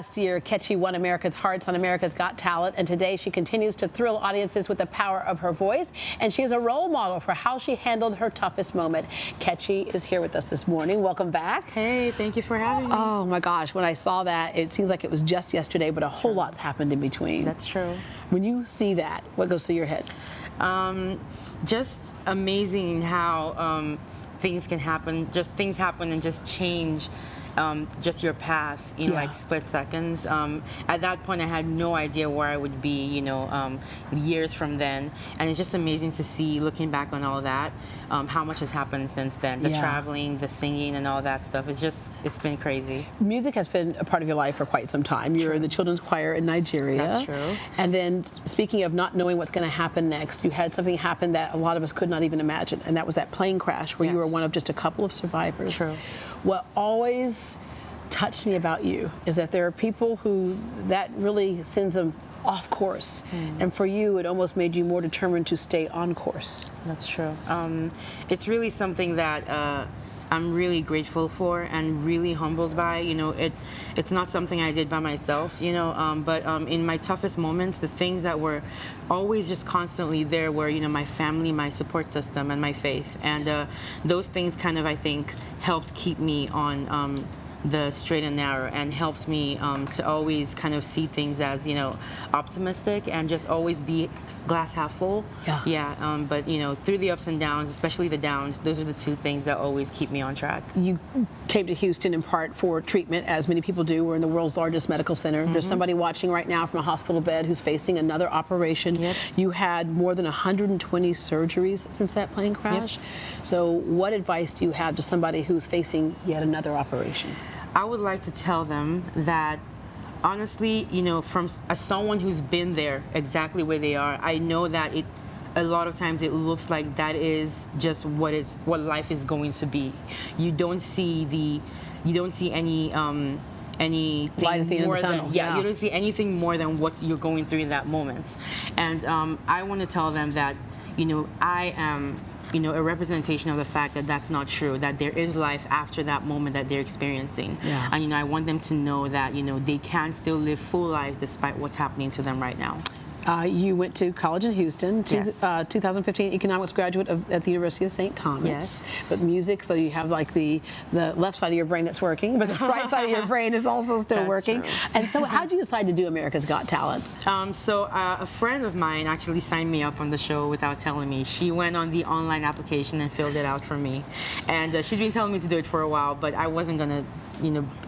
last year, Kechi won America's Hearts on America's Got Talent, and today she continues to thrill audiences with the power of her voice, and she is a role model for how she handled her toughest moment. Kechi is here with us this morning. Welcome back. Hey, thank you for having me. Oh my gosh, when I saw that, it seems like it was just yesterday, but a whole lot's happened in between. That's true. When you see that, what goes through your head? Just amazing how things can happen. Just things happen and just change just your path in like split seconds. At that point, I had no idea where I would be, years from then. And it's just amazing to see, looking back on all that, how much has happened since then. The traveling, the singing, and all that stuff. It's been crazy. Music has been a part of your life for quite some time. You're in the children's choir in Nigeria. That's true. And then, speaking of not knowing what's going to happen next, you had something happen that a lot of us could not even imagine, and that was that plane crash where you were one of just a couple of survivors. True. What always touched me about you is that there are people who that really sends them off course, and for you it almost made you more determined to stay on course. That's true. It's really something that I'm really grateful for and really humbled by. It's not something I did by myself, but in my toughest moments, the things that were always just constantly there were, my family, my support system, and my faith. And those things kind of, I think, helped keep me on the straight and narrow, and helped me to always kind of see things as, optimistic, and just always be glass half full. But through the ups and downs, especially the downs, those are the two things that always keep me on track. You came to Houston in part for treatment, as many people do. We're in the world's largest medical center. There's somebody watching right now from a hospital bed who's facing another operation. You had more than 120 surgeries since that plane crash. So what advice do you have to somebody who's facing yet another operation? I would like to tell them that, honestly, from someone who's been there exactly where they are, I know that a lot of times it looks like that is just what life is going to be. You don't see any anything light at the end more of the tunnel. than you don't see anything more than what you're going through in that moment. And I want to tell them that I am a representation of the fact that that's not true, that there is life after that moment that they're experiencing. And I want them to know that they can still live full lives despite what's happening to them right now. You went to college in Houston, 2015 economics graduate at the University of St. Thomas. But music, so you have like the left side of your brain that's working, but the right side of your brain is also still working. True. And so how did you decide to do America's Got Talent? A friend of mine actually signed me up on the show without telling me. She went on the online application and filled it out for me. And she'd been telling me to do it for a while, but I wasn't going to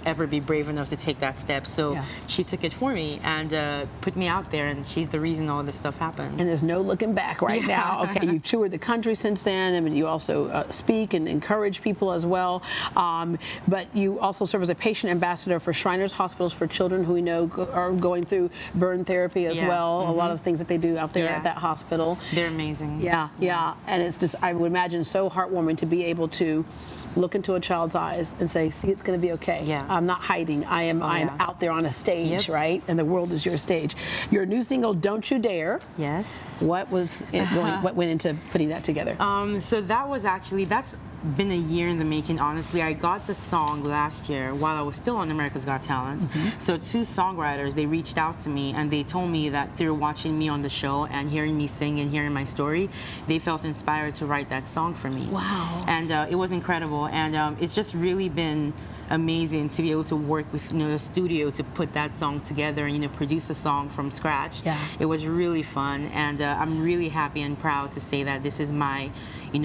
ever be brave enough to take that step. So she took it for me and put me out there, and she's the reason all this stuff happened. And there's no looking back right now. Okay, you've toured the country since then. I mean, you also speak and encourage people as well. But you also serve as a patient ambassador for Shriners Hospitals for Children, who we know are going through burn therapy as well. A lot of things that they do out there at that hospital. They're amazing. And it's just, I would imagine, so heartwarming to be able to look into a child's eyes and say, see, it's going to be okay. I'm not hiding. I am out there on a stage, right? And the world is your stage. Your new single, Don't You Dare. What was it what went into putting that together? So that's been a year in the making, honestly. I got the song last year while I was still on America's Got Talent. So two songwriters, they reached out to me and they told me that through watching me on the show and hearing me sing and hearing my story, they felt inspired to write that song for me. Wow. And it was incredible, and it's just really been amazing to be able to work with the studio to put that song together and produce a song from scratch. It was really fun, and I'm really happy and proud to say that this is my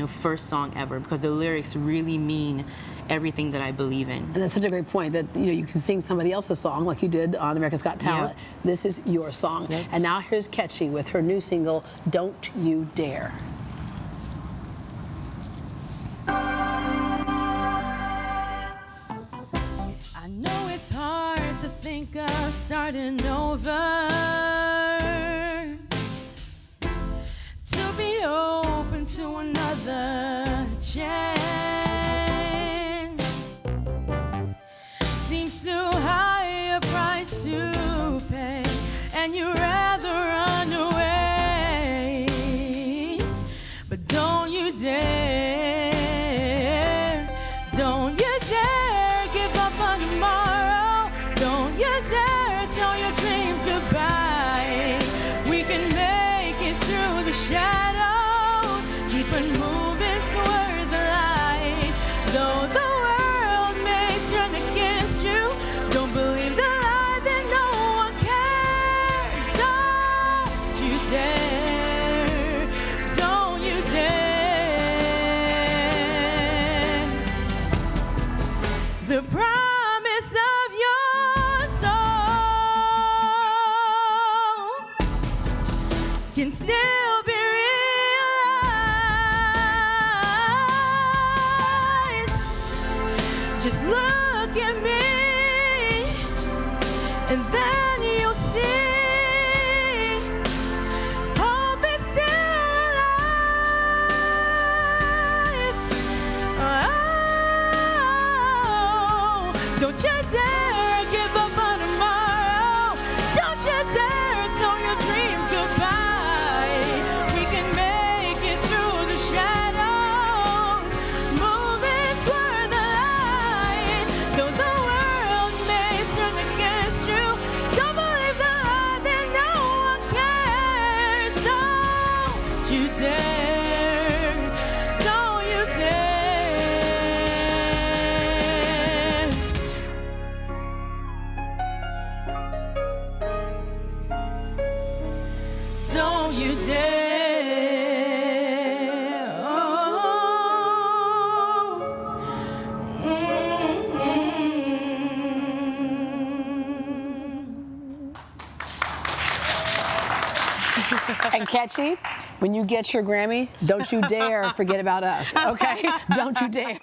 first song ever, because the lyrics really mean everything that I believe in. And that's such a great point, that you can sing somebody else's song like you did on America's Got Talent. This is your song. And now here's Kechi with her new single, Don't You Dare. I know it's hard to think of starting over, to be open to another chance. Seems too high a price to pay, and you'd rather run away. But don't you dare, don't you dare give up on tomorrow. Don't you dare shadows. Keep on moving toward the light. Though the world may turn against you, don't believe the lie that no one cares. Don't you dare. Don't you dare. The promise of your soul can still be realized. Just look at me, and then you'll see hope is still alive. Oh, don't you dare give up on tomorrow. Don't you dare tell your dreams goodbye. We can make it through the shadows, moving toward the light. Though the world may turn against you, don't believe the lie that no one cares. Don't you dare. Don't you dare. Don't you dare. Oh. And Kechi, when you get your Grammy, don't you dare forget about us, okay? Don't you dare.